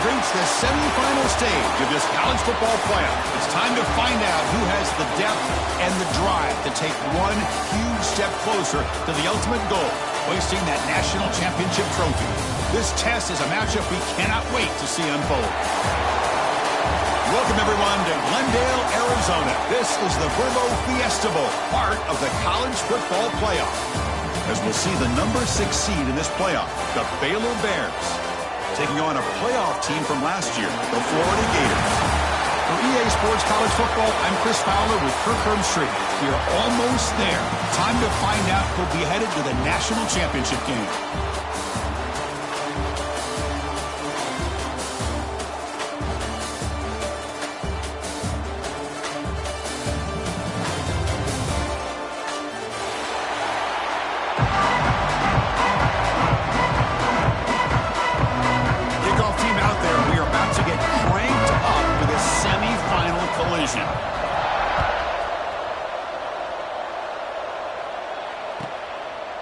We've reached the semifinal stage of this college football playoff. It's time to find out who has the depth and the drive to take one huge step closer to the ultimate goal, hoisting that national championship trophy. This test is a matchup we cannot wait to see unfold. Welcome, everyone, to Glendale, Arizona. This is the Fiesta Bowl, part of the college football playoff. As we'll see the number 6 seed in this playoff, the Baylor Bears, taking on a playoff team from last year, the Florida Gators. For EA Sports College Football, I'm Chris Fowler with Kirk Herbstreit. We are almost there. Time to find out who'll be headed to the national championship game.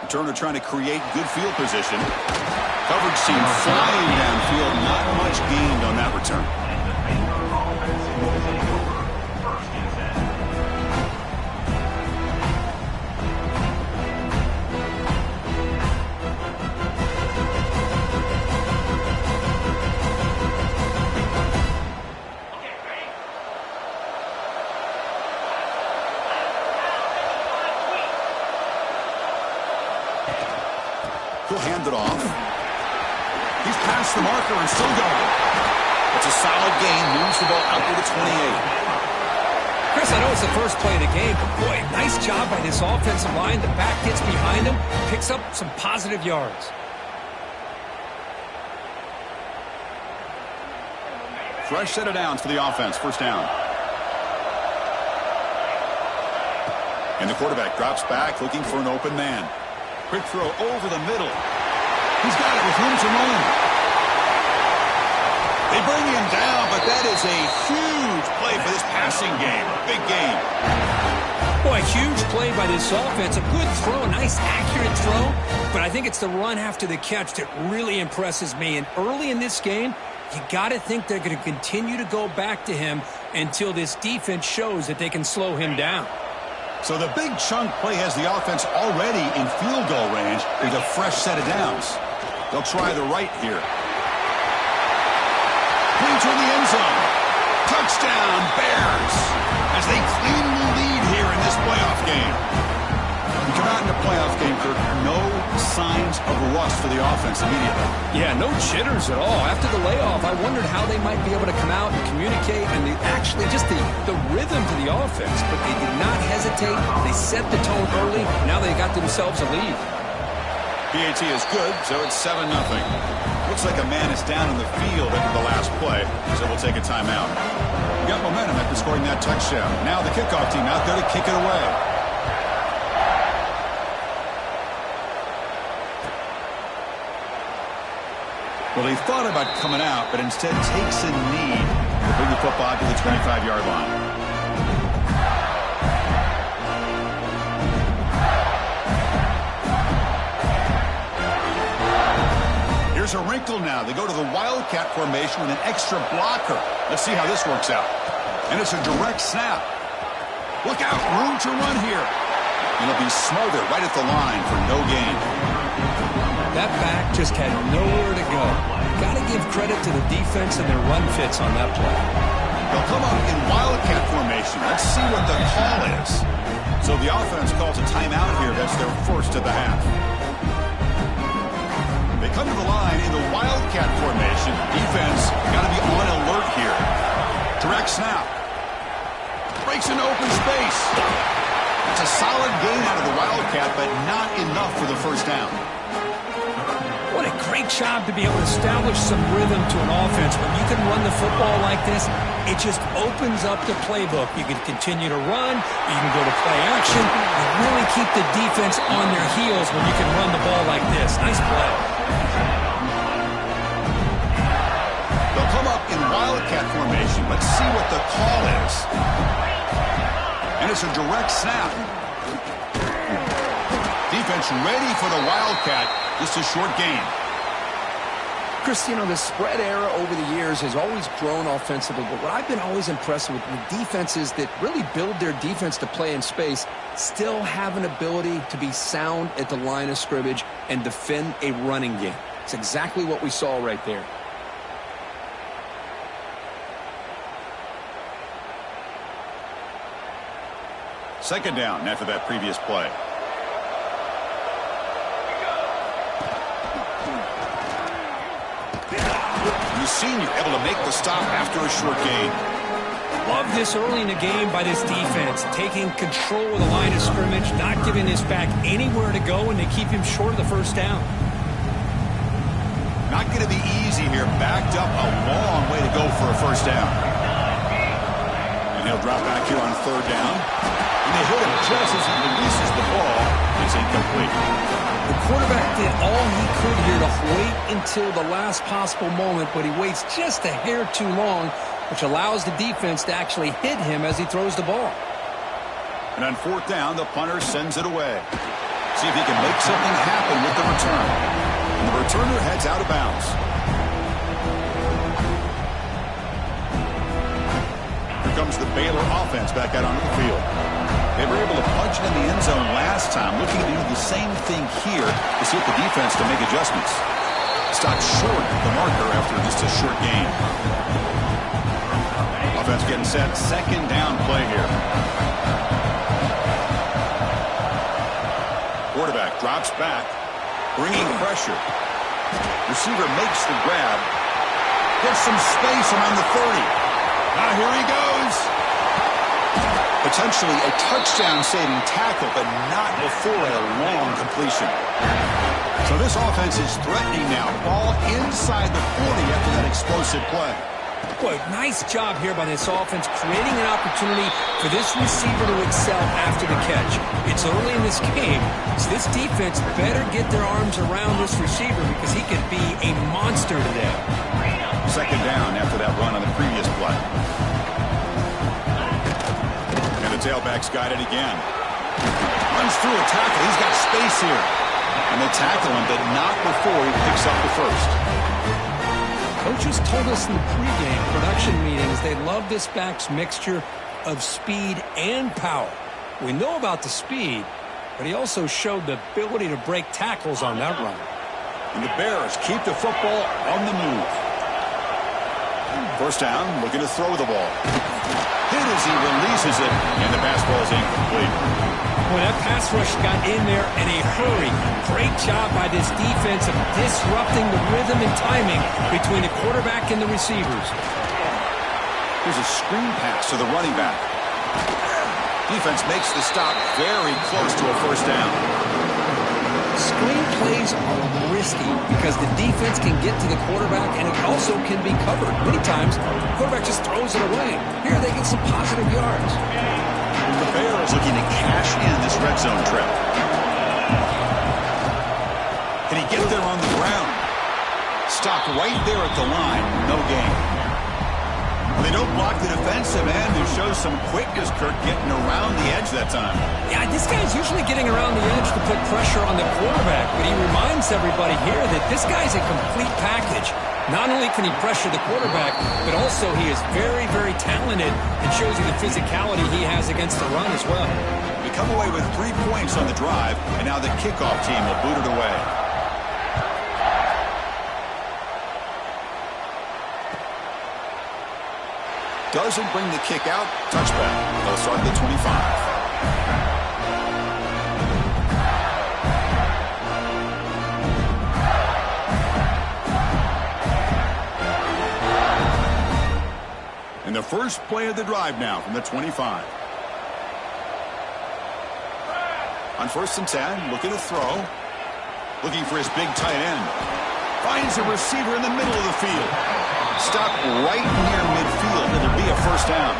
Turner trying to create good field position. Coverage seemed flying downfield. Not much gained on that return. He'll hand it off. He's past the marker and still going. It's a solid gain. Moves the ball out to the 28. Chris, I know it's the first play of the game, but boy, nice job by this offensive line. The back gets behind him, picks up some positive yards. Fresh set of downs for the offense. First down. And the quarterback drops back looking for an open man. Quick throw over the middle. He's got it with room to run. They bring him down, but that is a huge play for this passing game. Big game. Boy, huge play by this offense. A good throw, a nice accurate throw. But I think it's the run after the catch that really impresses me. And early in this game, you got to think they're going to continue to go back to him until this defense shows that they can slow him down. So the big chunk play has the offense already in field goal range with a fresh set of downs. They'll try the right here. Clean to the end zone. Touchdown, Bears, as they clean the lead here in this playoff game. You come out in a playoff game, Kirk, no signs of rust for the offense immediately. Yeah, no jitters at all. After the layoff, I wondered how they might be able to come out and communicate and actually just the rhythm to the offense. But they did not hesitate. They set the tone early. Now they got themselves a lead. PAT is good, so it's 7-0. Looks like a man is down in the field after the last play, so we'll take a timeout. We got momentum after scoring that touchdown. Now the kickoff team out there to kick it away. Well, he thought about coming out, but instead takes a knee to bring the football to the 25-yard line. Here's a wrinkle now. They go to the Wildcat formation with an extra blocker. Let's see how this works out. And it's a direct snap. Look out, room to run here. And it'll be smothered right at the line for no gain. That back just had nowhere to go. Got to give credit to the defense and their run fits on that play. They'll come up in Wildcat formation. Let's see what the call is. So the offense calls a timeout here. That's their first of the half. They come to the line in the Wildcat formation. Defense got to be on alert here. Direct snap. Breaks into open space. It's a solid gain out of the Wildcat, but not enough for the first down. What a great job to be able to establish some rhythm to an offense. When you can run the football like this, it just opens up the playbook. You can continue to run. You can go to play action. And really keep the defense on their heels when you can run the ball like this. Nice play. They'll come up in Wildcat formation. Let's see what the call is. And it's a direct snap. Defense ready for the Wildcat. Just a short gain. Chris, you know, the spread era over the years has always grown offensively, but what I've been always impressed with the defenses that really build their defense to play in space still have an ability to be sound at the line of scrimmage and defend a running game. It's exactly what we saw right there. Second down after that previous play. The senior able to make the stop after a short gain. Love this early in the game by this defense, taking control of the line of scrimmage, not giving this back anywhere to go, and they keep him short of the first down. Not going to be easy here. Backed up a long way to go for a first down. And he'll drop back here on third down. And they hit him just as he releases the ball. It's incomplete. The quarterback did all he could here to wait until the last possible moment, but he waits just a hair too long, which allows the defense to actually hit him as he throws the ball. And on fourth down, the punter sends it away. See if he can make something happen with the return. And the returner heads out of bounds. Here comes the Baylor offense back out onto the field. They were able to punch it in the end zone last time, looking to do the same thing here to see if the defense can make adjustments. Stopped short of the marker after just a short gain. Offense getting set. Second down play here. Quarterback drops back, bringing pressure. Receiver makes the grab. Gets some space around the 30. Now here he goes. Potentially a touchdown-saving tackle, but not before a long completion. So this offense is threatening now. Ball inside the 40 after that explosive play. Boy, nice job here by this offense, creating an opportunity for this receiver to excel after the catch. It's early in this game, so this defense better get their arms around this receiver because he could be a monster today. Second down after that run on the previous play. And the tailback's got it again. Runs through a tackle. He's got space here. And they tackle him, but not before he picks up the first. Coaches told us in the pregame production meetings they love this back's mixture of speed and power. We know about the speed, but he also showed the ability to break tackles on that run. And the Bears keep the football on the move. First down, looking to throw the ball. Hit as he releases it, and the pass ball is incomplete. Well, that pass rush got in there in a hurry. Great job by this defense of disrupting the rhythm and timing between the quarterback and the receivers. Here's a screen pass to the running back. Defense makes the stop very close to a first down. Screen plays are risky because the defense can get to the quarterback and it also can be covered. Many times, the quarterback just throws it away. Here they get some positive yards. The Bears looking to cash in this red zone trip. Can he get there on the ground? Stopped right there at the line. No gain. Well, they don't block the defensive end, who shows some quickness, Kirk, getting around the edge that time. Yeah, this guy's usually getting around the edge to put pressure on the quarterback, but he reminds everybody here that this guy's a complete package. Not only can he pressure the quarterback, but also he is very, very talented and shows you the physicality he has against the run as well. We come away with 3 points on the drive, and now the kickoff team will boot it away. Doesn't bring the kick out. Touchback. They'll start at the 25. And the first play of the drive now from the 25. On 1st and 10, looking to throw. Looking for his big tight end. Finds a receiver in the middle of the field. Stopped right near midfield. It'll be a first down.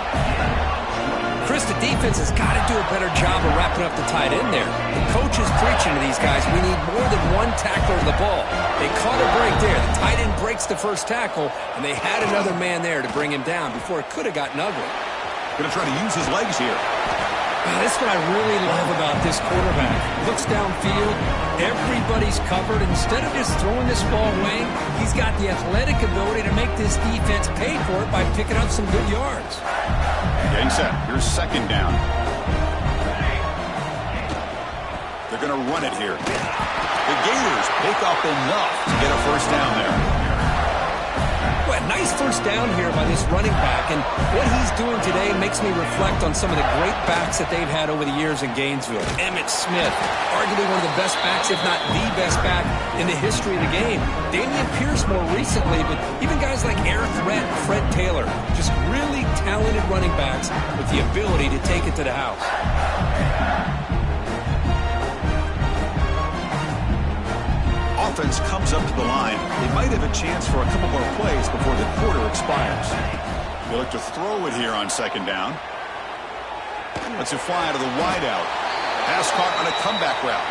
Chris, the defense has got to do a better job of wrapping up the tight end there. The coach is preaching to these guys, we need more than one tackler of the ball. They caught a break there. The tight end breaks the first tackle, and they had another man there to bring him down before it could have gotten ugly. Going to try to use his legs here. This is what I really love about this quarterback. Looks downfield Everybody's covered. Instead of just throwing this ball away, he's got the athletic ability to make this defense pay for it by picking up some good yards. Getting set. Here's second down. They're going to run it here. The Gators pick up enough to get a first down there. Well, a nice first down here by this running back, and what he's doing today makes me reflect on some of the great backs that they've had over the years in Gainesville. Emmitt Smith, arguably one of the best backs, if not the best back in the history of the game. Damian Pierce more recently, but even guys like Air Threat, Fred Taylor, just really talented running backs with the ability to take it to the house. Offense comes up to the line. They might have a chance for a couple more plays before the quarter expires. They look to throw it here on second down. Let's it fly out of the wideout. Pass caught on a comeback route.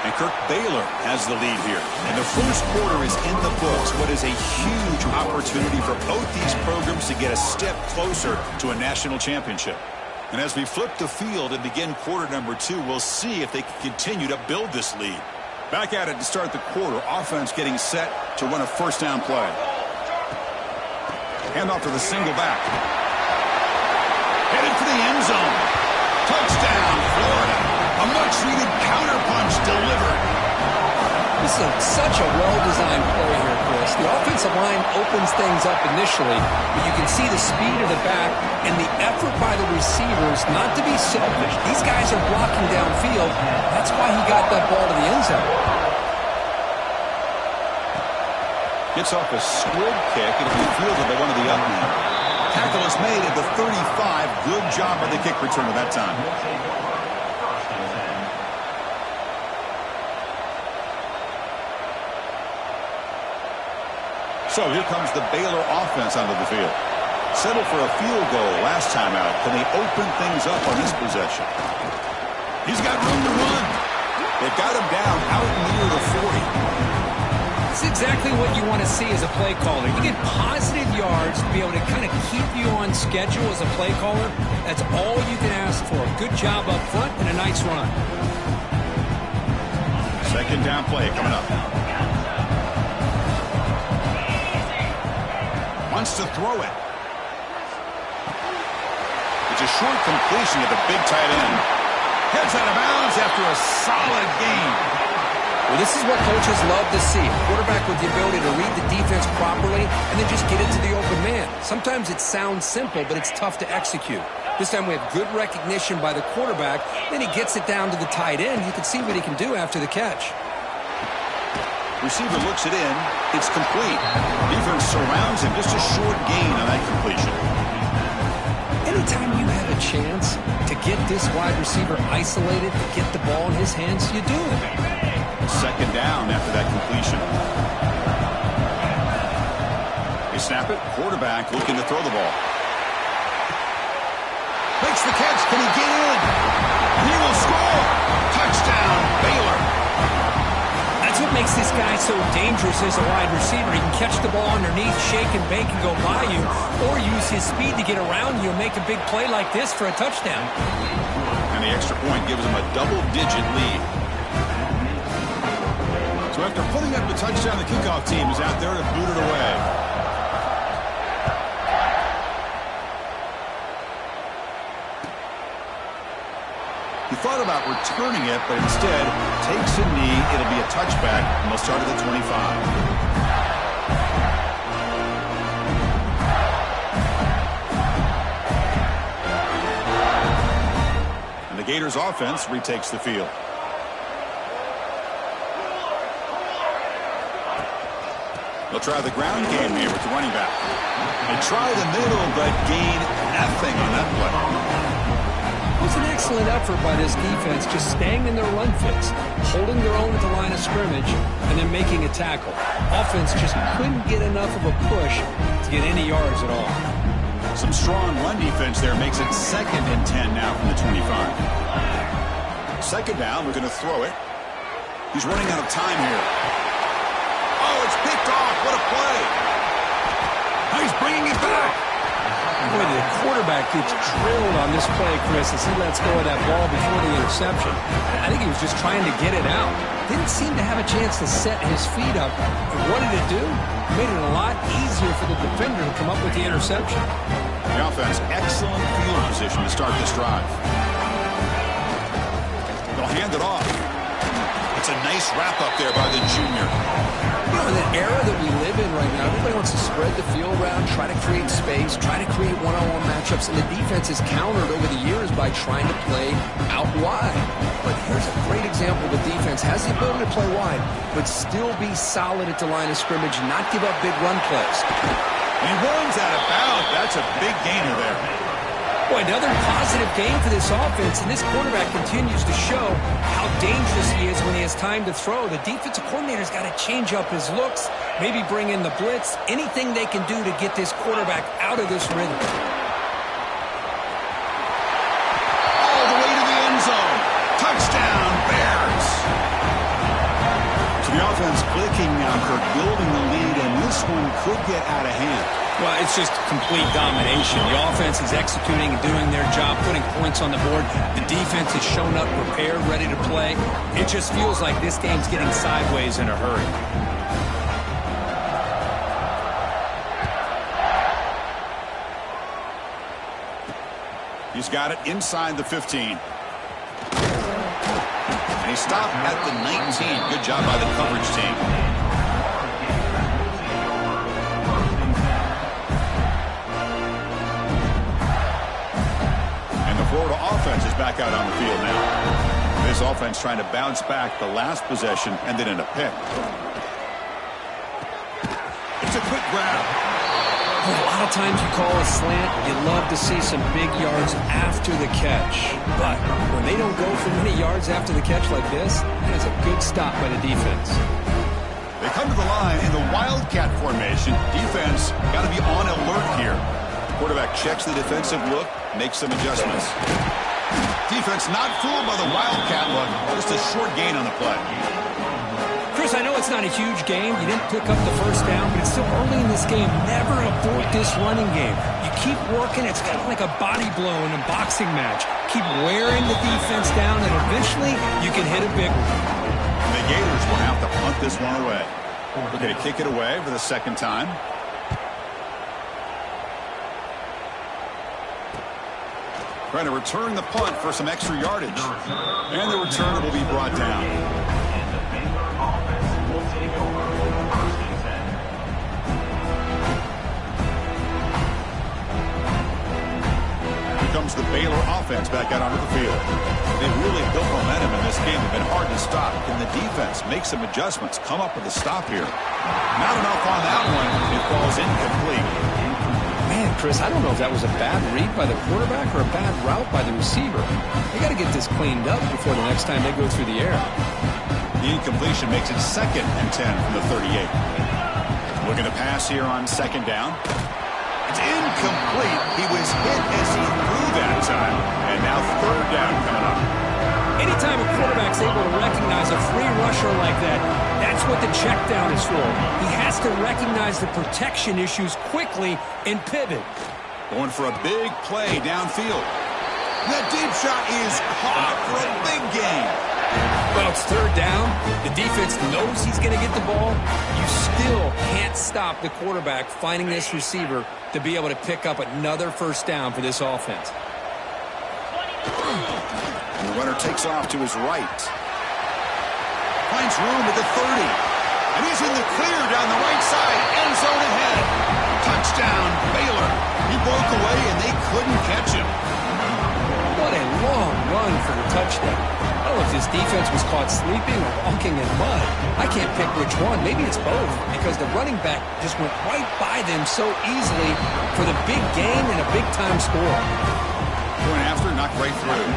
And Kirk Baylor has the lead here. And the first quarter is in the books. What is a huge opportunity for both these programs to get a step closer to a national championship. And as we flip the field and begin quarter number 2, we'll see if they can continue to build this lead. Back at it to start the quarter. Offense getting set to run a first down play. Handoff to the single back. Headed for the end zone. Touchdown, Florida. A much-needed counterpunch delivered. This is such a well-designed play here, Chris. The offensive line opens things up initially, but you can see the speed of the back and the effort by the receivers not to be selfish. These guys are blocking downfield. That's why he got that ball to the end zone. Gets off a squib kick. It'll be fielded by one of the up men. Tackle is made at the 35. Good job by the kick returner that time. So here comes the Baylor offense onto the field. Settled for a field goal last time out. Can they open things up on this possession? He's got room to run. They've got him down out near the 40. It's exactly what you want to see as a play caller. You get positive yards to be able to kind of keep you on schedule as a play caller. That's all you can ask for. Good job up front and a nice run. Second down play coming up. Wants to throw it. It's a short completion to the big tight end. Gets out of bounds after a solid game. Well, this is what coaches love to see. A quarterback with the ability to read the defense properly and then just get it to the open man. Sometimes it sounds simple, but it's tough to execute. This time we have good recognition by the quarterback. Then he gets it down to the tight end. You can see what he can do after the catch. Receiver looks it in. It's complete. Defense surrounds him. Just a short gain on that completion. Anytime you have a chance to get this wide receiver isolated, to get the ball in his hands, you do it. Second down after that completion. They snap it. Quarterback looking to throw the ball. Makes the catch. Can he get in? He will score. Touchdown, Baylor. That's what makes this guy so dangerous as a wide receiver. He can catch the ball underneath, shake and bake and go by you, or use his speed to get around you and make a big play like this for a touchdown. And the extra point gives him a double-digit lead. So after putting up the touchdown, the kickoff team is out there to boot it away. He thought about returning it, but instead takes a knee. It'll be a touchback, and they'll start at the 25. And the Gators offense retakes the field. They'll try the ground game here with the running back. They try the middle, but gain nothing on that play. It was an excellent effort by this defense, just staying in their run fits, holding their own at the line of scrimmage, and then making a tackle. Offense just couldn't get enough of a push to get any yards at all. Some strong run defense there makes it 2nd and 10 now from the 25. Second down, we're going to throw it. He's running out of time here. Oh, it's picked off. What a play. Now he's bringing it back. Boy, the quarterback gets drilled on this play, Chris, as he lets go of that ball before the interception. I think he was just trying to get it out. Didn't seem to have a chance to set his feet up. And what did it do? Made it a lot easier for the defender to come up with the interception. The offense, excellent field position to start this drive. They'll hand it off. It's a nice wrap-up there by the junior. You know, in the era that we live in right now, everybody wants to spread the field around, try to create space, try to create one-on-one matchups, and the defense is countered over the years by trying to play out wide. But here's a great example. The defense has the ability to play wide, but still be solid at the line of scrimmage, not give up big run plays. He runs out of bounds. That's a big gainer there. Boy, another positive game for this offense, and this quarterback continues to show how dangerous he is when he has time to throw. The defensive coordinator's got to change up his looks, maybe bring in the blitz, anything they can do to get this quarterback out of this rhythm. All the way to the end zone. Touchdown, Bears. So the offense clicking now, Kirk, building the lead, and this one could get out of hand. Well, it's just complete domination. The offense is executing and doing their job, putting points on the board. The defense has shown up prepared, ready to play. It just feels like this game's getting sideways in a hurry. He's got it inside the 15. And he stopped at the 19. Good job by the coverage team. Florida offense is back out on the field now. This offense trying to bounce back the last possession and then in a pick. It's a quick grab. A lot of times you call a slant, you love to see some big yards after the catch. But when they don't go for many yards after the catch like this, that is a good stop by the defense. They come to the line in the Wildcat formation. Defense got to be on alert here. Quarterback checks the defensive look, makes some adjustments. Defense not fooled by the Wildcat look. Just a short gain on the play. Chris, I know it's not a huge game. You didn't pick up the first down, but it's still early in this game. Never abort this running game. You keep working. It's kind of like a body blow in a boxing match. Keep wearing the defense down, and eventually you can hit a big one. The Gators will have to punt this one away. We're going to kick it away for the second time. Trying to return the punt for some extra yardage. And the return will be brought down. Here comes the Baylor offense back out onto the field. They've really built momentum in this game. They've been hard to stop. Can the defense make some adjustments, come up with a stop here? Not enough on that one. It falls incomplete. Man, Chris, I don't know if that was a bad read by the quarterback or a bad route by the receiver. They got to get this cleaned up before the next time they go through the air. The incompletion makes it 2nd and 10 from the 38. Looking to pass here on 2nd down. It's incomplete. He was hit as he threw that time. And now 3rd down coming up. Anytime a quarterback's able to recognize a free rusher like that, that's what the check down is for. He has to recognize the protection issues quickly and pivot. Going for a big play downfield. That deep shot is caught for a big gain. Well, it's 3rd down. The defense knows he's going to get the ball. You still can't stop the quarterback finding this receiver to be able to pick up another 1st down for this offense. The runner takes off to his right. Finds room at the 30. And he's in the clear down the right side. End zone ahead. Touchdown, Baylor. He broke away and they couldn't catch him. What a long run for the touchdown. I don't know if this defense was caught sleeping or walking in mud. I can't pick which one. Maybe it's both, because the running back just went right by them so easily for the big gain and a big-time score. Going after, knocked right through.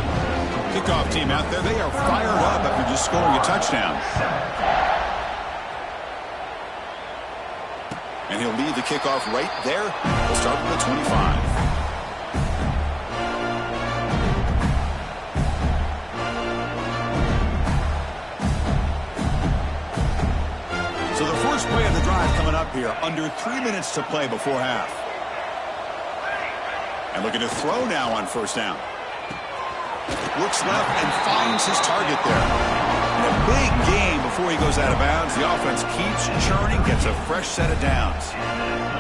Kickoff team out there, they are fired up after just scoring a touchdown. And he'll lead the kickoff right there. We'll start with the 25. So the first play of the drive coming up here. Under 3 minutes to play before half. And looking to throw now on first down. Looks left and finds his target there. And a big game before he goes out of bounds. The offense keeps churning, gets a fresh set of downs.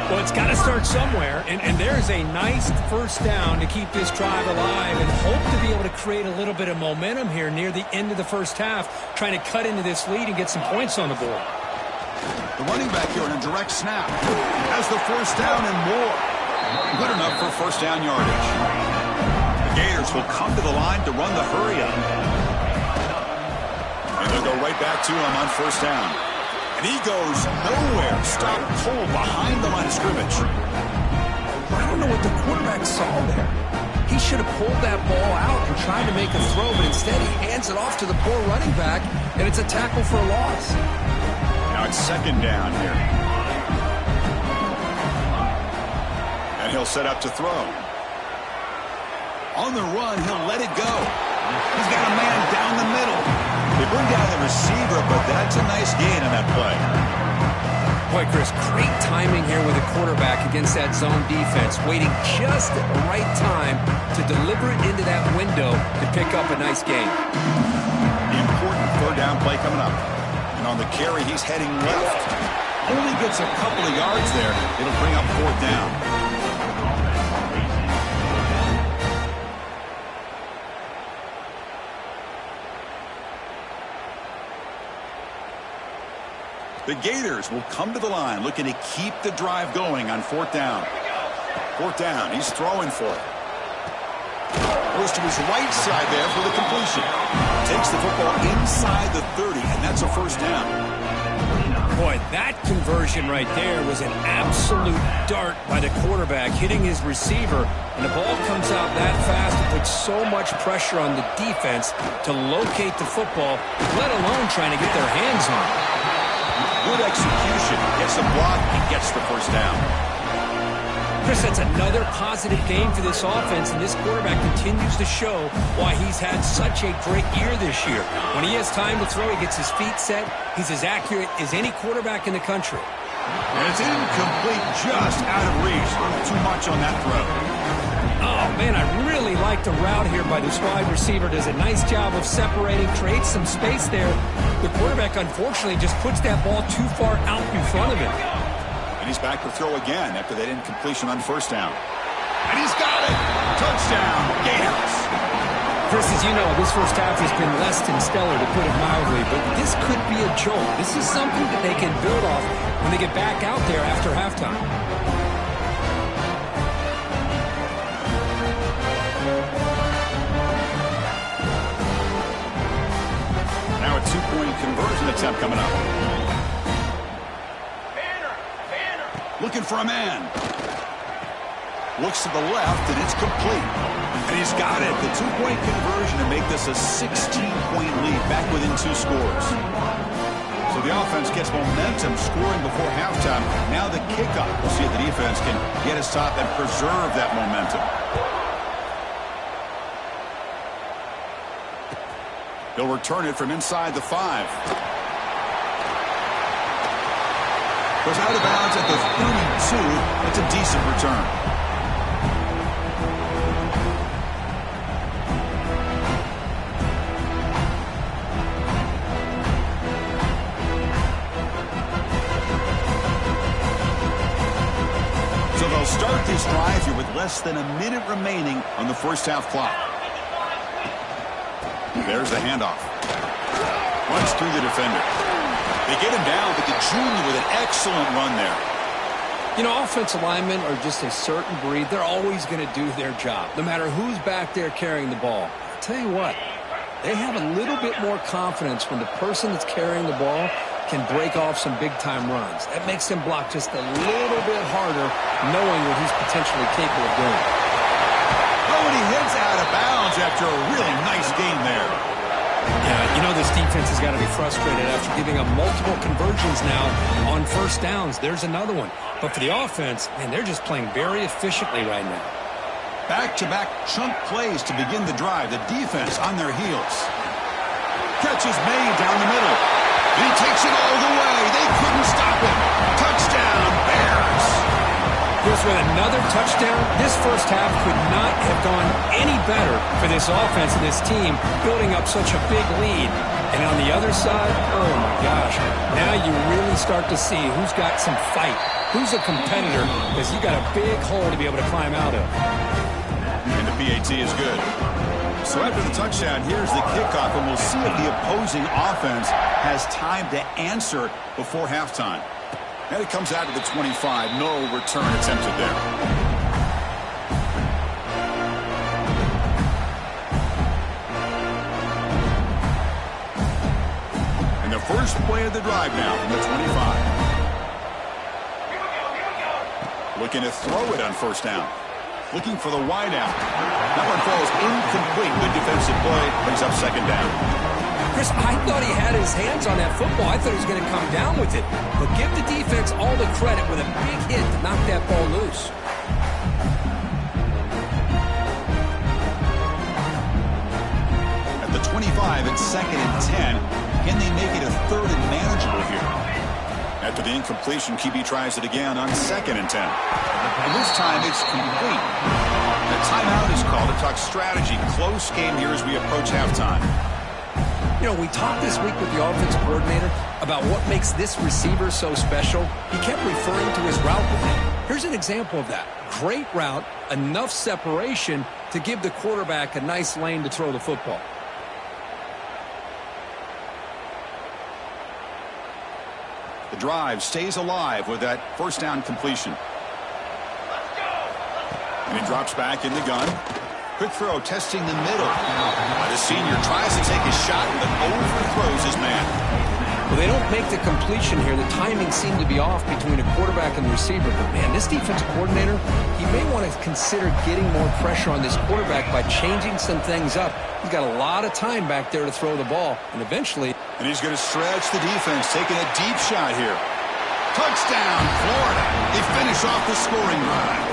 Well, it's got to start somewhere, and there's a nice first down to keep this drive alive and hope to be able to create a little bit of momentum here near the end of the first half, trying to cut into this lead and get some points on the board. The running back here in a direct snap has the first down and more. Good enough for first down yardage. The Gators will come to the line to run the hurry up. And they'll go right back to him on first down. And he goes nowhere. Stopped cold behind the line of scrimmage. I don't know what the quarterback saw there. He should have pulled that ball out and tried to make a throw, but instead he hands it off to the poor running back, and it's a tackle for a loss. Now it's second down here. And he'll set up to throw. On the run, he'll let it go. He's got a man down the middle. They bring down the receiver, but that's a nice gain on that play. Boy, Chris, great timing here with the quarterback against that zone defense, waiting just at the right time to deliver it into that window to pick up a nice gain. The important third down play coming up. And on the carry, he's heading left. Only gets a couple of yards there. It'll bring up fourth down. The Gators will come to the line looking to keep the drive going on fourth down. Fourth down, he's throwing for it. Goes to his right side there for the completion. Takes the football inside the 30, and that's a first down. Boy, that conversion right there was an absolute dart by the quarterback, hitting his receiver, and the ball comes out that fast and puts so much pressure on the defense to locate the football, let alone trying to get their hands on it. Good execution. Gets a block and gets the first down. Chris, that's another positive game for this offense, and this quarterback continues to show why he's had such a great year this year. When he has time to throw, he gets his feet set. He's as accurate as any quarterback in the country. And it's incomplete, just out of reach. A little too much on that throw. Oh, man, I really like the route here by this wide receiver. Does a nice job of separating, creates some space there. The quarterback, unfortunately, just puts that ball too far out in front of him. And he's back to throw again after that incompletion on first down. And he's got it! Touchdown, Gators! Chris, as you know, this first half has been less than stellar, to put it mildly, but this could be a jolt. This is something that they can build off when they get back out there after halftime. Now a two-point conversion attempt coming up. Looking for a man. Looks to the left, and it's complete. And he's got it. The two-point conversion to make this a 16-point lead, back within 2 scores. So the offense gets momentum, scoring before halftime. Now the kickoff. We'll see if the defense can get a stop and preserve that momentum. He'll return it from inside the 5. Goes out of bounds at the 32. That's a decent return. So they'll start this drive here with less than a minute remaining on the first half clock. There's the handoff. Runs through the defender. They get him down, but the junior with an excellent run there. You know, offensive linemen are just a certain breed. They're always going to do their job, no matter who's back there carrying the ball. I'll tell you what, they have a little bit more confidence when the person that's carrying the ball can break off some big-time runs. That makes them block just a little bit harder, knowing what he's potentially capable of doing. Oh, and he hits out of bounds after a really nice game there. Yeah, you know this defense has got to be frustrated after giving up multiple conversions now on first downs. There's another one. But for the offense, man, they're just playing very efficiently right now. Back-to-back chunk plays to begin the drive. The defense on their heels. Catch is made down the middle. And he takes it all the way. They couldn't stop him. Touchdown, Bears. Chris, course, with another touchdown, this first half could not have gone any better for this offense and this team, building up such a big lead. And on the other side, oh my gosh, now you really start to see who's got some fight, who's a competitor, because you got a big hole to be able to climb out of. And the PAT is good. So after the touchdown, here's the kickoff, and we'll see if the opposing offense has time to answer before halftime. And it comes out to the 25. No return attempted there. And the first play of the drive now from the 25. Looking to throw it on first down. Looking for the wideout. That one falls incomplete. Good defensive play. Brings up second down. Chris, I thought he had his hands on that football. I thought he was going to come down with it. But give the defense all the credit with a big hit to knock that ball loose. At the 25, it's 2nd and 10. Can they make it a 3rd and manageable here? After the incompletion, QB tries it again on 2nd and 10. And this time it's complete. The timeout is called to talk strategy. Close game here as we approach halftime. You know, we talked this week with the offensive coordinator about what makes this receiver so special. He kept referring to his route with him. Here's an example of that. Great route, enough separation to give the quarterback a nice lane to throw the football. The drive stays alive with that first down completion. And he drops back in the gun. Quick throw, testing the middle. The senior tries to take a shot, but overthrows his man. Well, they don't make the completion here. The timing seemed to be off between a quarterback and the receiver. But, man, this defensive coordinator, he may want to consider getting more pressure on this quarterback by changing some things up. He's got a lot of time back there to throw the ball. And eventually... And he's going to stretch the defense, taking a deep shot here. Touchdown, Florida. They finish off the scoring drive.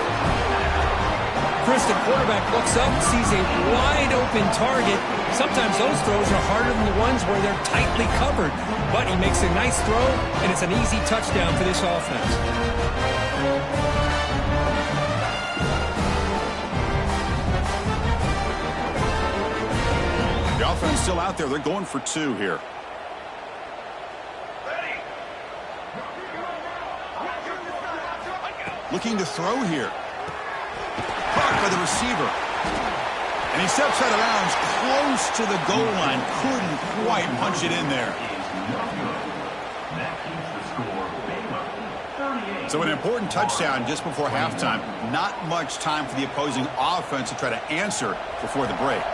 Chris, the quarterback looks up, sees a wide-open target. Sometimes those throws are harder than the ones where they're tightly covered. But he makes a nice throw, and it's an easy touchdown for this offense. The offense still out there. They're going for 2 here. Looking to throw here. Caught by the receiver. And he steps out of bounds close to the goal line. Couldn't quite punch it in there. So an important touchdown just before halftime. Not much time for the opposing offense to try to answer before the break.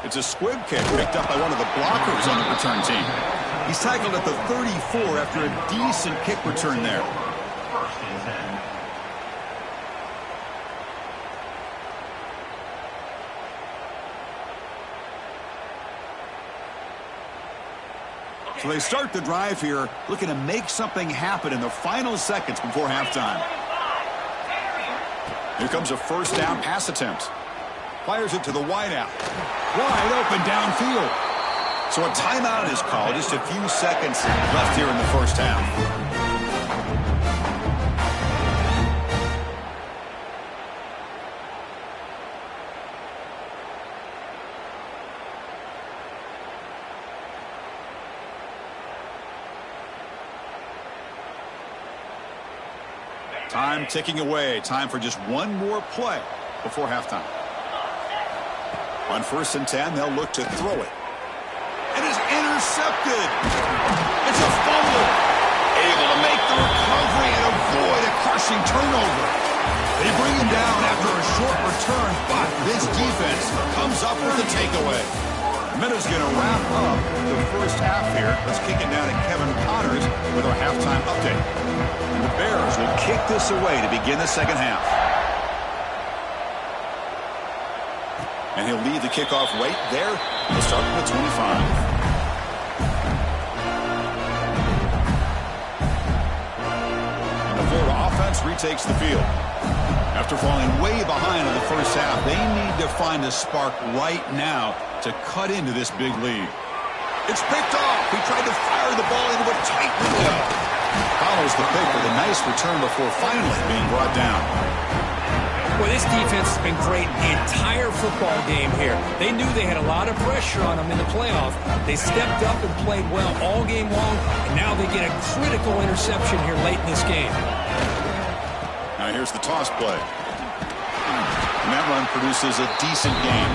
It's a squib kick picked up by one of the blockers on the return team. He's tackled at the 34 after a decent kick return there. So they start the drive here, looking to make something happen in the final seconds before halftime. Here comes a first down pass attempt. Fires it to the wideout. Wide open downfield. So a timeout is called. Just a few seconds left here in the first half. Time ticking away. Time for just one more play before halftime. On 1st and 10, they'll look to throw it. It is intercepted. It's a fumble. Able to make the recovery and avoid a crushing turnover. They bring him down after a short return, but this defense comes up with a takeaway. Minutes going to wrap up the first half here. Let's kick it down to Kevin Connors with our halftime update. And the Bears will kick this away to begin the second half. And he'll lead the kickoff right there. He'll start with the 25. And the Florida offense retakes the field. After falling way behind in the first half, they need to find a spark right now to cut into this big lead. It's picked off. He tried to fire the ball into a tight window. Follows the pick with a nice return before finally being brought down. Well, this defense has been great the entire football game here. They knew they had a lot of pressure on them in the playoff. They stepped up and played well all game long, and now they get a critical interception here late in this game. Now here's the toss play. And that run produces a decent game.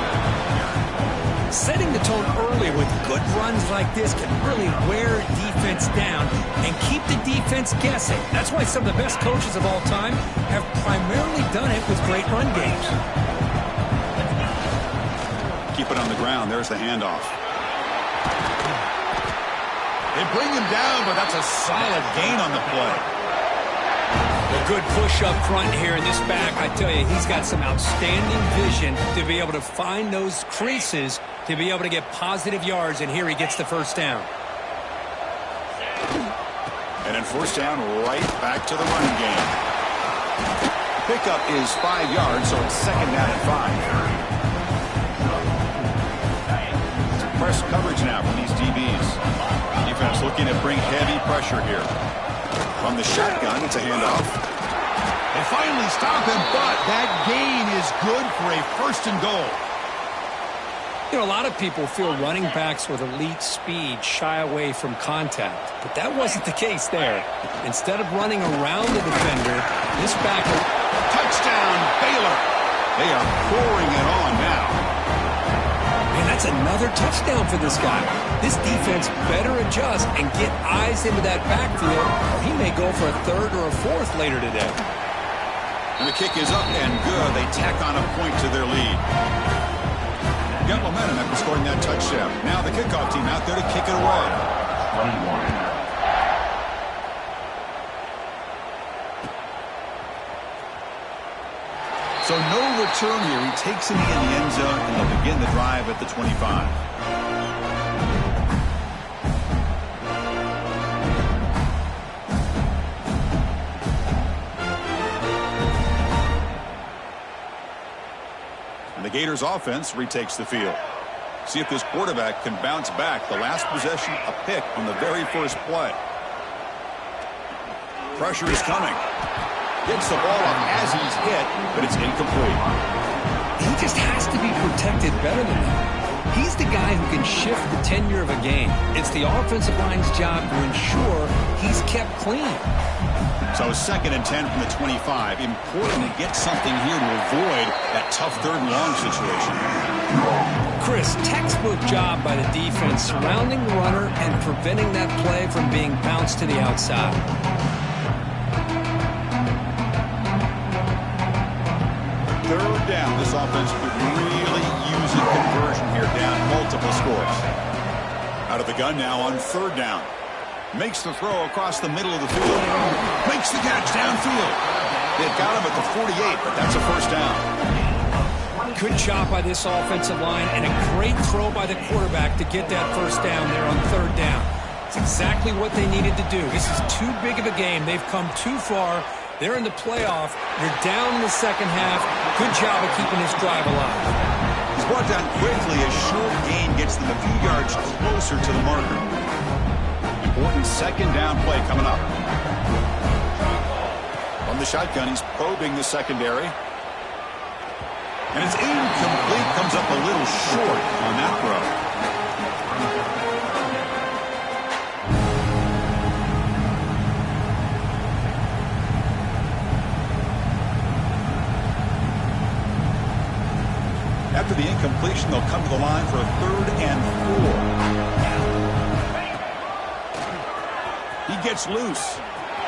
Setting the tone early with good runs like this can really wear defense down and keep the defense guessing. That's why some of the best coaches of all time have primarily done it with great run games. Keep it on the ground. There's the handoff. They bring him down, but that's a solid gain on the play. A good push up front here in this back. I tell you, he's got some outstanding vision to be able to find those creases to be able to get positive yards, and here he gets the first down. And then first down, right back to the running game. Pickup is 5 yards, so it's second down and 5. Press coverage now from these DBs. Defense looking to bring heavy pressure here. From the shotgun, it's a handoff. They finally stop him, but that gain is good for a first and goal. You know, a lot of people feel running backs with elite speed shy away from contact, but that wasn't the case there. Instead of running around the defender, this back... Touchdown, Baylor. They are pouring it on now. And that's another touchdown for this guy. This defense better adjust and get eyes into that backfield, or he may go for a third or a fourth later today. And the kick is up and good. They tack on a point to their lead. Got momentum after scoring that touchdown. Now the kickoff team out there to kick it away. So no return here. He takes it in the end zone, and they'll begin the drive at the 25. And the Gators offense retakes the field. See if this quarterback can bounce back. The last possession, a pick on the very first play. Pressure is coming. Gets the ball up as he's hit, but it's incomplete. He just has to be protected better than that. He's the guy who can shift the tenure of a game. It's the offensive line's job to ensure he's kept clean. So second and 10 from the 25. Important to get something here to avoid that tough third and long situation. Chris, textbook job by the defense surrounding the runner and preventing that play from being bounced to the outside. Third down. This offense could really use a conversion here, down multiple scores. Out of the gun now on third down. Makes the throw across the middle of the field. Makes the catch downfield. They've got him at the 48, but that's a first down. Good job by this offensive line and a great throw by the quarterback to get that first down there on third down. It's exactly what they needed to do. This is too big of a game. They've come too far. They're in the playoff. You're down in the second half. Good job of keeping this drive alive. He's brought down quickly. A short gain gets them a few yards closer to the marker. Important second down play coming up. From the shotgun, he's probing the secondary. And it's incomplete. Comes up a little short on that throw. After the incompletion, they'll come to the line for a 3rd and 4. He gets loose.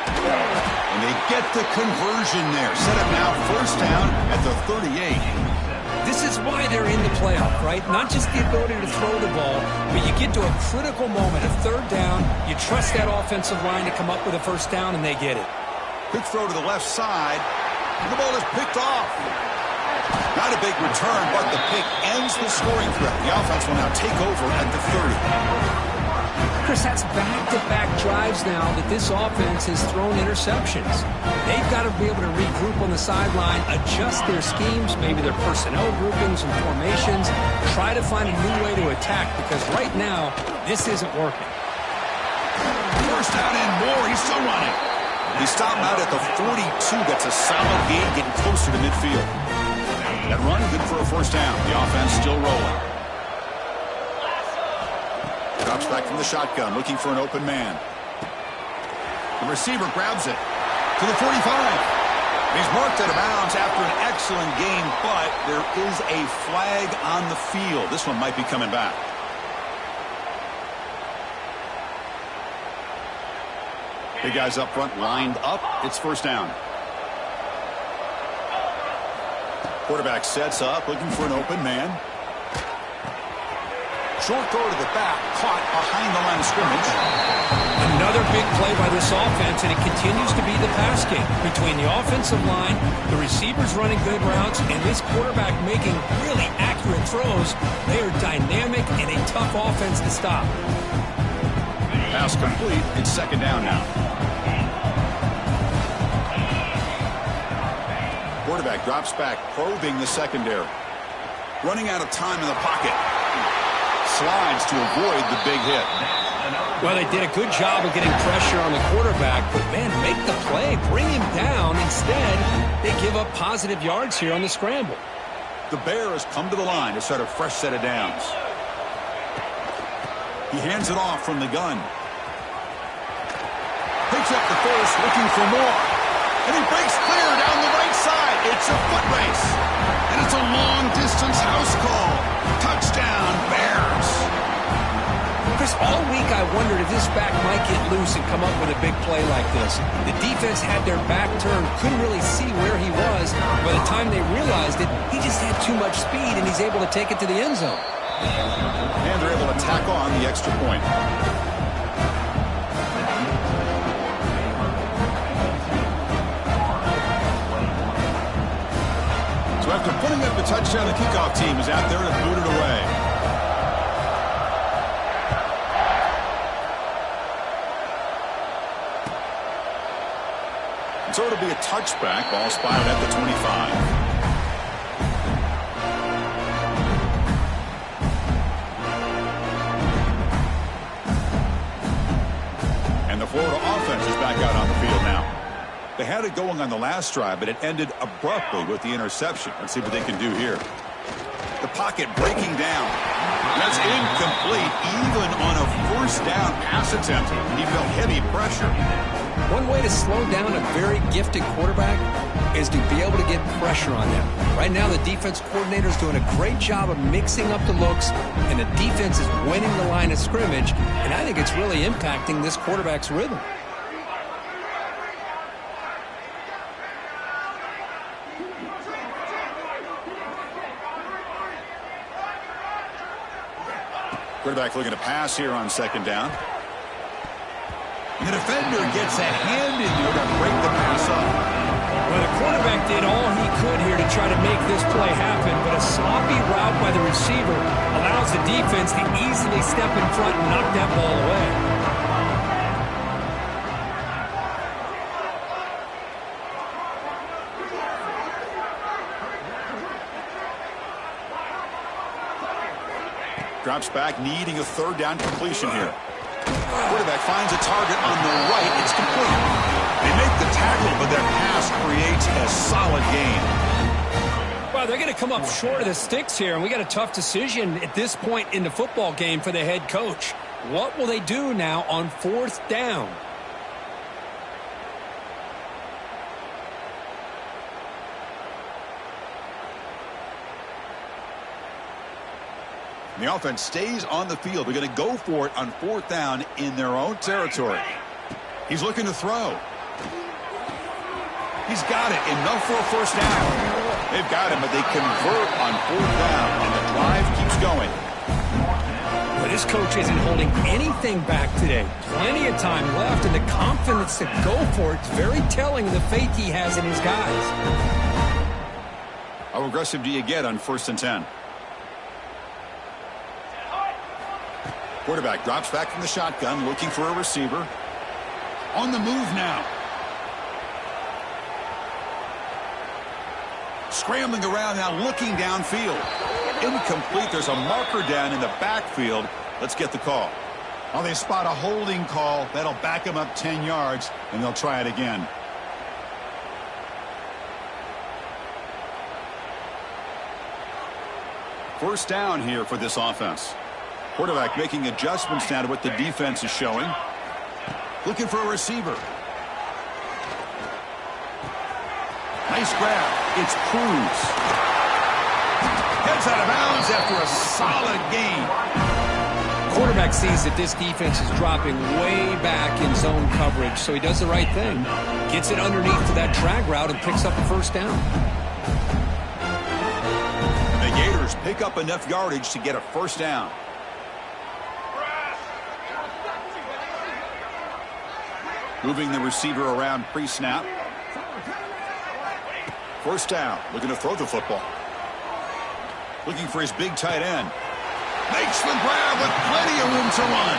And they get the conversion there. Set up now first down at the 38. This is why they're in the playoff, right? Not just the ability to throw the ball, but you get to a critical moment of third down. You trust that offensive line to come up with a first down, and they get it. Quick throw to the left side. And the ball is picked off. Not a big return, but the pick ends the scoring threat. The offense will now take over at the 30. Chris, that's back-to-back drives now that this offense has thrown interceptions. They've got to be able to regroup on the sideline, adjust their schemes, maybe their personnel groupings and formations, try to find a new way to attack, because right now, this isn't working. first down and more. He's still running. He stopped him out at the 42. That's a solid gain, getting closer to midfield. That run, good for a first down. The offense still rolling. Drops back from the shotgun, looking for an open man. The receiver grabs it to the 45. He's marked out of bounds after an excellent game, but there is a flag on the field. This one might be coming back. Big guys up front lined up. It's first down. Quarterback sets up, looking for an open man. Short throw to the back, caught behind the line of scrimmage. Another big play by this offense, and it continues to be the pass game. Between the offensive line, the receivers running good routes, and this quarterback making really accurate throws, they are dynamic and a tough offense to stop. Pass complete. It's second down now. Quarterback drops back, probing the secondary. Running out of time in the pocket. Slides to avoid the big hit. Well, they did a good job of getting pressure on the quarterback, but, man, make the play. Bring him down. Instead, they give up positive yards here on the scramble. The Bears come to the line to start a fresh set of downs. He hands it off from the gun. Picks up the first, looking for more. And he breaks clear down the right side. It's a foot race. And it's a long-distance house call. Touchdown, Bears. Chris, all week I wondered if this back might get loose and come up with a big play like this. The defense had their back turned, couldn't really see where he was. By the time they realized it, he just had too much speed, and he's able to take it to the end zone. And they're able to tack on the extra point. So after putting up the touchdown, the kickoff team is out there to boot it away. So it'll be a touchback. Ball spotted at the 25. And the Florida offense is back out on the field now. They had it going on the last drive, but it ended abruptly with the interception. Let's see what they can do here. The pocket breaking down. That's incomplete. Even on a first down pass attempt, he felt heavy pressure. One way to slow down a very gifted quarterback is to be able to get pressure on them. Right now, the defense coordinator is doing a great job of mixing up the looks, and the defense is winning the line of scrimmage, and I think it's really impacting this quarterback's rhythm. Quarterback looking to pass here on second down. And the defender gets a hand in there to break the pass up. Well, the quarterback did all he could here to try to make this play happen, but a sloppy route by the receiver allows the defense to easily step in front and knock that ball away. Drops back, needing a third down completion here. Quarterback finds a target on the right. It's complete. They make the tackle, but that pass creates a solid gain. Well, they're going to come up short of the sticks here, and we got a tough decision at this point in the football game for the head coach. What will they do now on fourth down? The offense stays on the field. They're going to go for it on fourth down in their own territory. He's looking to throw. He's got it. Enough for a first down. They've got him, but they convert on fourth down, and the drive keeps going. Well, this coach isn't holding anything back today. Plenty of time left, and the confidence to go for it is very telling of the faith he has in his guys. How aggressive do you get on 1st and 10? Quarterback drops back from the shotgun, looking for a receiver. On the move now. Scrambling around now, looking downfield. Incomplete. There's a marker down in the backfield. Let's get the call. Well, they spot a holding call. That'll back them up 10 yards, and they'll try it again. First down here for this offense. Quarterback making adjustments now to what the defense is showing. Looking for a receiver. Nice grab. It's Cruz. Heads out of bounds after a solid gain. Quarterback sees that this defense is dropping way back in zone coverage, so he does the right thing. Gets it underneath to that drag route and picks up a first down. The Gators pick up enough yardage to get a first down. Moving the receiver around pre-snap. First down, looking to throw the football. Looking for his big tight end. Makes the grab with plenty of room to run.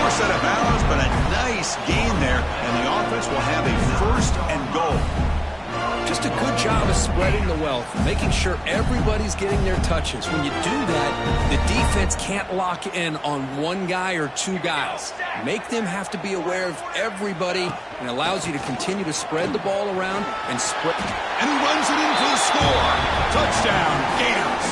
Forced out of bounds, but a nice gain there, and the offense will have a first and goal. Just a good job of spreading the wealth, making sure everybody's getting their touches. When you do that, the defense can't lock in on one guy or two guys. Make them have to be aware of everybody, and allows you to continue to spread the ball around and spread. And he runs it in for the score. Touchdown, Gators.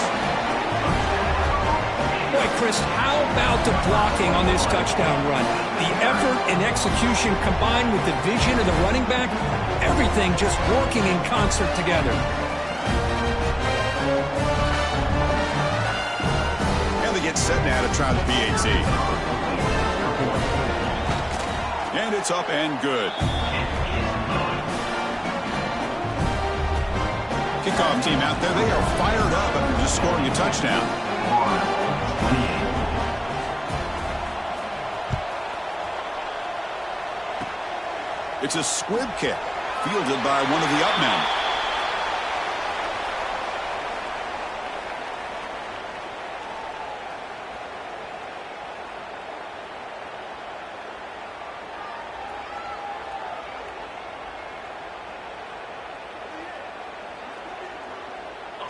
Boy, Chris, how about the blocking on this touchdown run? The effort and execution combined with the vision of the running back, everything just working in concert together. And they get set now to try the PAT. And it's up and good. Kickoff team out there, they are fired up after just scoring a touchdown. It's a squib kick, fielded by one of the up men.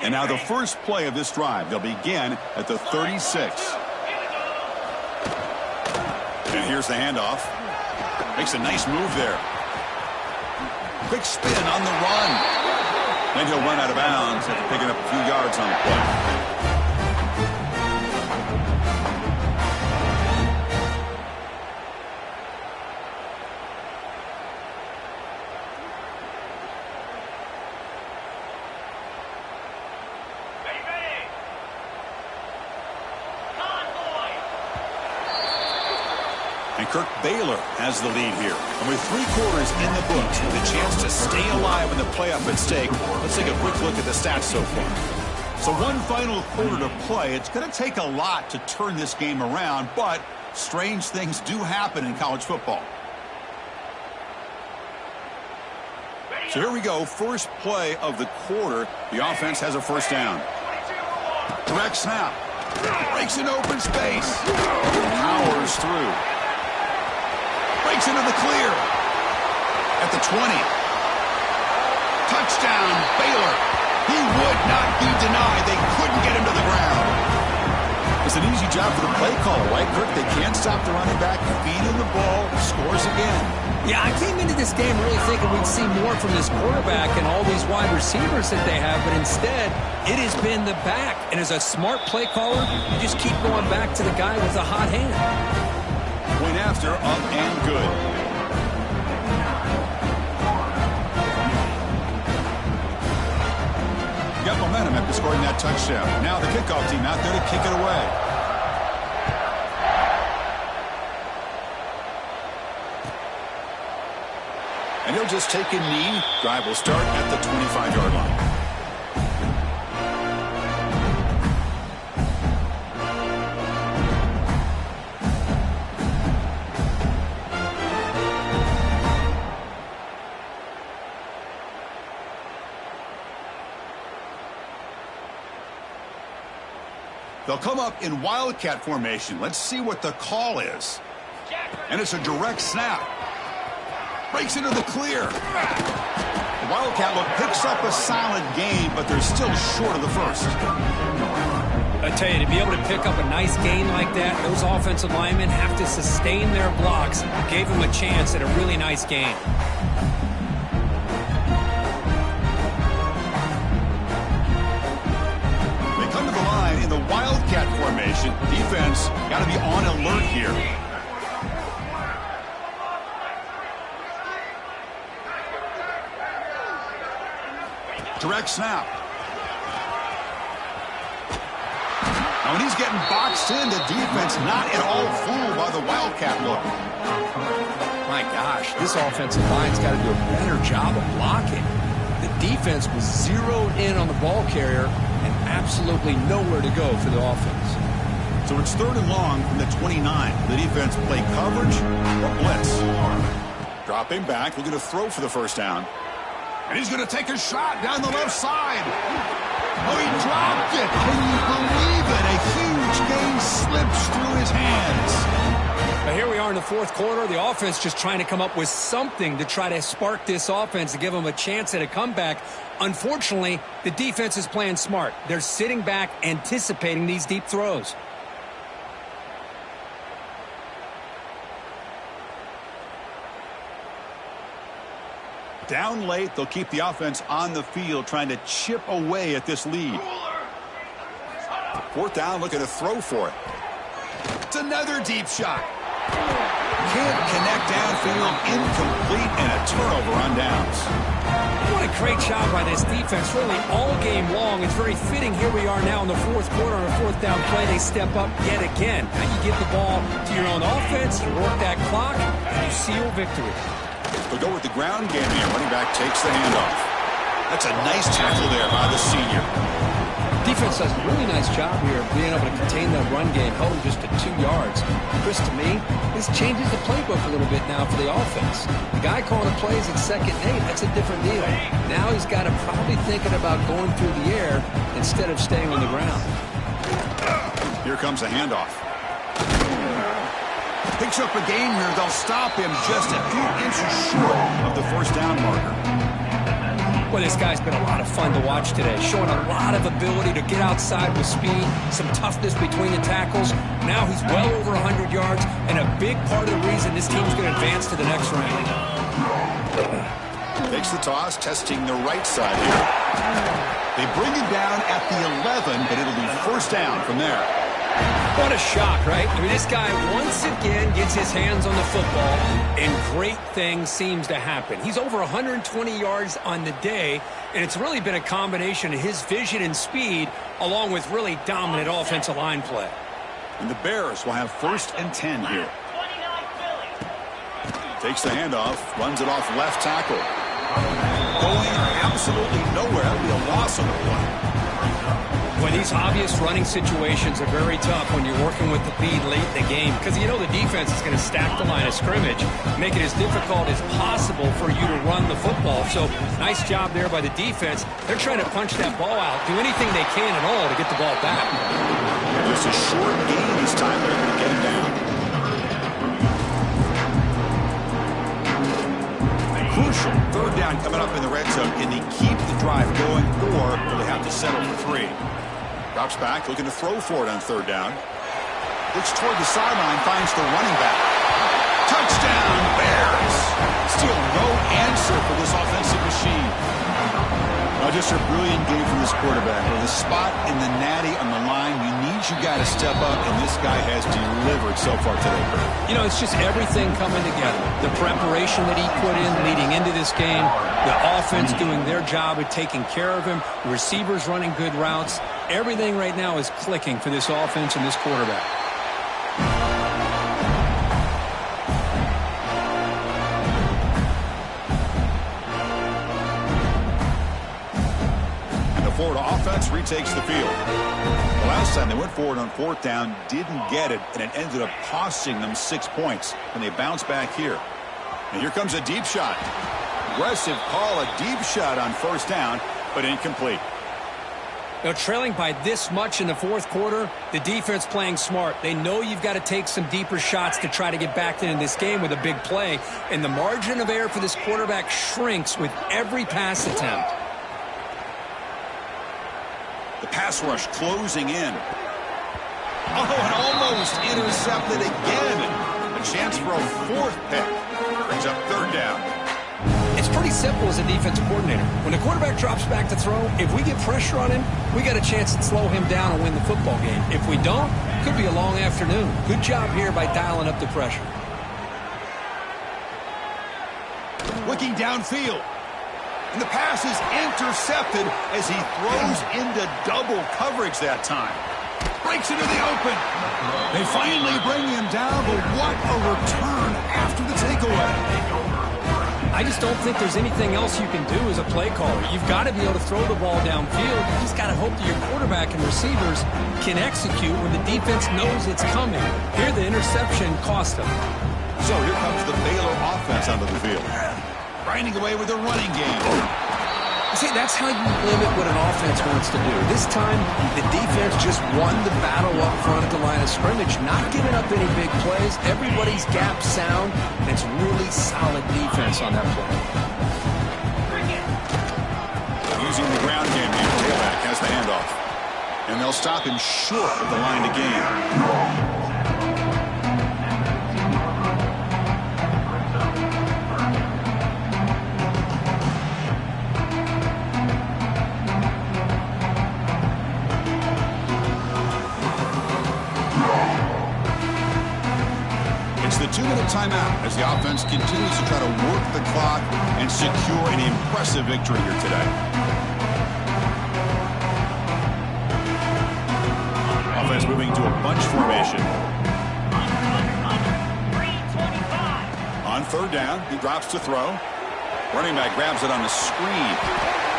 And now the first play of this drive. They'll begin at the 36. And here's the handoff. Makes a nice move there. Quick spin on the run. Then he'll run out of bounds after picking up a few yards on the play. And Kirk Baylor has the lead here. And with 3 quarters in the books, with a chance to stay alive in the playoff at stake, let's take a quick look at the stats so far. So one final quarter to play. It's going to take a lot to turn this game around, but strange things do happen in college football. So here we go. First play of the quarter. The offense has a first down. Direct snap. Breaks an open space. Powers through. Breaks into the clear. At the 20. Touchdown, Baylor. He would not be denied. They couldn't get him to the ground. It's an easy job for the play caller, right, Kirk? They can't stop the running back. Feed him the ball. Scores again. Yeah, I came into this game really thinking we'd see more from this quarterback and all these wide receivers that they have, but instead, it has been the back. And as a smart play caller, you just keep going back to the guy with the hot hand. Point after, up and good. Got momentum after scoring that touchdown. Now the kickoff team out there to kick it away. And he'll just take a knee. Drive will start at the 25-yard line. They'll come up in wildcat formation. Let's see what the call is. And it's a direct snap. Breaks into the clear. The wildcat look picks up a solid gain, but they're still short of the first. I tell you, to be able to pick up a nice gain like that, those offensive linemen have to sustain their blocks. Gave them a chance at a really nice gain. They come to the line in the Wildcat formation. Defense got to be on alert here. Direct snap. Now when he's getting boxed in, the defense not at all fooled by the Wildcat look. My gosh, this offensive line's got to do a better job of blocking. The defense was zeroed in on the ball carrier and absolutely nowhere to go for the offense. So it's 3rd and long from the 29. The defense play coverage or blitz. Dropping back, looking to throw for the first down. And he's going to take a shot down the left side. Oh, he dropped it. Can you believe it? A huge gain slips through his hands. But here we are in the 4th quarter. The offense just trying to come up with something to try to spark this offense to give them a chance at a comeback. Unfortunately, the defense is playing smart. They're sitting back, anticipating these deep throws. Down late, they'll keep the offense on the field trying to chip away at this lead. 4th down, looking to throw for it. It's another deep shot. Can't connect downfield, incomplete, and a turnover on downs. What a great job by this defense, really all game long. It's very fitting. Here we are now in the 4th quarter on a 4th down play. They step up yet again. Now you get the ball to your own offense, you work that clock, and you seal victory. They'll go with the ground game here. Running back takes the handoff. That's a nice tackle there by the senior. Defense does a really nice job here of being able to contain that run game, held him just to 2 yards. Chris, to me, this changes the playbook a little bit now for the offense. The guy calling the plays at 2nd and 8, that's a different deal. Now he's got to probably thinking about going through the air instead of staying on the ground. Here comes a handoff. Picks up a gain here. They'll stop him just a few inches short of the 1st down marker. Well, this guy's been a lot of fun to watch today, showing a lot of ability to get outside with speed, some toughness between the tackles. Now he's well over 100 yards, and a big part of the reason this team's going to advance to the next round. Takes the toss, testing the right side here. They bring him down at the 11, but it'll be 1st down from there. What a shock, right? I mean, this guy once again gets his hands on the football, and great things seems to happen. He's over 120 yards on the day, and it's really been a combination of his vision and speed, along with really dominant offensive line play. And the Bears will have 1st and 10 here. Takes the handoff, runs it off left tackle. Going absolutely nowhere. That'll be a loss on the play. Well, these obvious running situations are very tough when you're working with the lead late in the game, because you know the defense is going to stack the line of scrimmage, make it as difficult as possible for you to run the football. So nice job there by the defense. They're trying to punch that ball out, do anything they can at all to get the ball back. Just a short gain this time. They're going to get him down. Crucial 3rd down coming up in the red zone. Can they keep the drive going, or will they have to settle for 3? Drops back, looking to throw for it on 3rd down. Looks toward the sideline, finds the running back. Touchdown, Bears! Still no answer for this offensive machine. Well, just a brilliant game from this quarterback. With a spot in the natty on the line, you got to step up, and this guy has delivered so far today, Kurt. You know, it's just everything coming together. The preparation that he put in leading into this game, the offense doing their job of taking care of him, the receivers running good routes. Everything right now is clicking for this offense and this quarterback. And the Florida offense retakes the field. The last time they went forward on 4th down, didn't get it, and it ended up costing them 6 points. And they bounce back here. And here comes a deep shot. Aggressive call, a deep shot on 1st down, but incomplete. Now, trailing by this much in the 4th quarter, the defense playing smart. They know you've got to take some deeper shots to try to get back into this game with a big play. And the margin of error for this quarterback shrinks with every pass attempt. The pass rush closing in. Oh, and almost intercepted again. A chance for a fourth pick. Brings up third down. It's pretty simple as a defensive coordinator. When the quarterback drops back to throw, if we get pressure on him, we got a chance to slow him down and win the football game. If we don't, it could be a long afternoon. Good job here by dialing up the pressure. Looking downfield. And the pass is intercepted as he throws into double coverage that time. Breaks into the open. They finally bring him down, but what a return after the takeaway. I just don't think there's anything else you can do as a play caller. You've got to be able to throw the ball downfield. You just got to hope that your quarterback and receivers can execute when the defense knows it's coming. Here, the interception cost them. So here comes the Baylor offense onto the field. Grinding away with a running game. See, that's how you limit what an offense wants to do. This time, the defense just won the battle up front at the line of scrimmage, not giving up any big plays. Everybody's gap sound, and it's really solid defense on that play. Using the ground game, the tailback has the handoff. And they'll stop him short of the line to gain. The 2-minute timeout as the offense continues to try to work the clock and secure an impressive victory here today. Offense moving to a bunch formation. On third down, he drops to throw. Running back grabs it on the screen.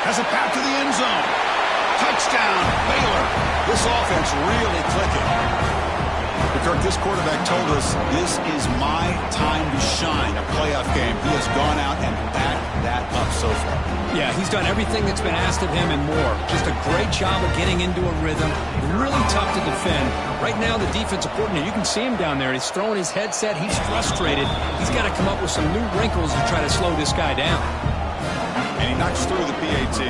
Has it back to the end zone. Touchdown, Baylor. This offense really clicking. Kirk, this quarterback told us this is my time to shine, a playoff game. He has gone out and backed that up so far. Yeah, he's done everything that's been asked of him and more. Just a great job of getting into a rhythm. Really tough to defend. Right now, the defensive coordinator, you can see him down there. He's throwing his headset. He's frustrated. He's got to come up with some new wrinkles to try to slow this guy down. And he knocks through the PAT.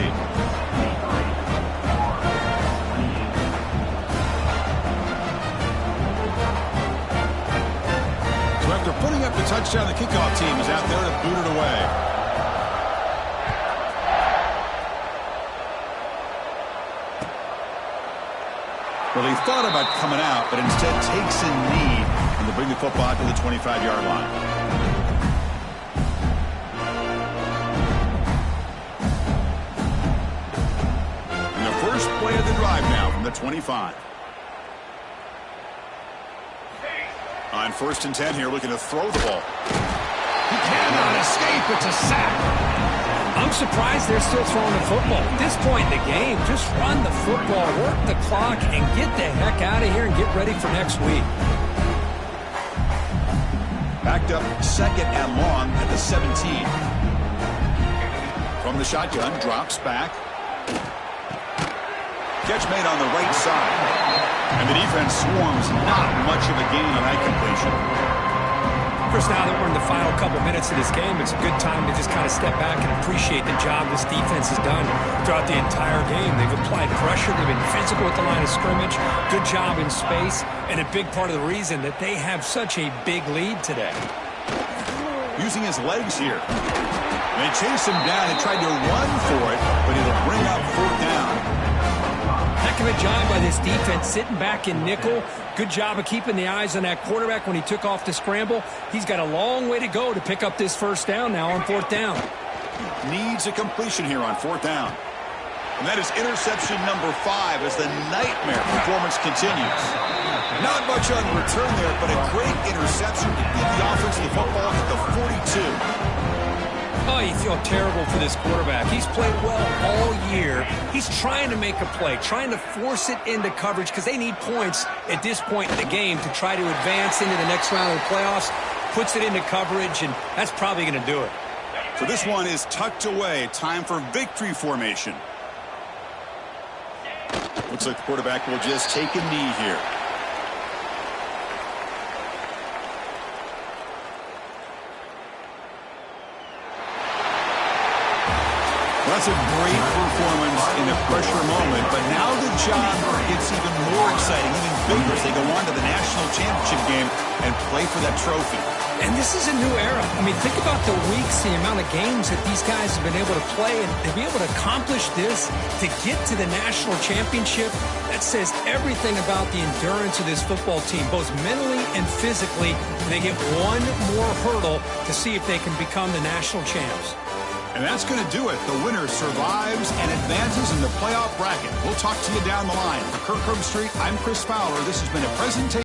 After putting up the touchdown, the kickoff team is out there to boot it away. Well, he thought about coming out, but instead takes a knee and to bring the football to the 25-yard line. And the first play of the drive now from the 25. On 1st and 10 here, looking to throw the ball. He cannot escape. It's a sack. I'm surprised they're still throwing the football. At this point in the game, just run the football, work the clock, and get the heck out of here and get ready for next week. Backed up second and long at the 17. From the shotgun, drops back. Catch made on the right side. And the defense swarms, not much of a gain on that completion. Chris, now that we're in the final couple minutes of this game, it's a good time to just kind of step back and appreciate the job this defense has done throughout the entire game. They've applied pressure. They've been physical at the line of scrimmage. Good job in space. And a big part of the reason that they have such a big lead today. Using his legs here. They chased him down and tried to run for it, but it'll bring up fourth down. Heck of a job by this defense, sitting back in nickel. Good job of keeping the eyes on that quarterback when he took off the scramble. He's got a long way to go to pick up this first down now on 4th down. Needs a completion here on 4th down. And that is interception number 5 as the nightmare performance continues. Not much on return there, but a great interception to give the offense the football at the 42. Oh, you feel terrible for this quarterback. He's played well all year. He's trying to make a play, trying to force it into coverage because they need points at this point in the game to try to advance into the next round of the playoffs. Puts it into coverage, and that's probably going to do it. So this one is tucked away. Time for victory formation. Looks like the quarterback will just take a knee here. Well, that's a great performance in a pressure moment, but now the job gets even more exciting, even bigger as they go on to the national championship game and play for that trophy. And this is a new era. I mean, think about the weeks, the amount of games that these guys have been able to play, and to be able to accomplish this, to get to the national championship, that says everything about the endurance of this football team, both mentally and physically. They get one more hurdle to see if they can become the national champs. And that's going to do it. The winner survives and advances in the playoff bracket. We'll talk to you down the line. For Kirk Herbstreit, I'm Chris Fowler. This has been a presentation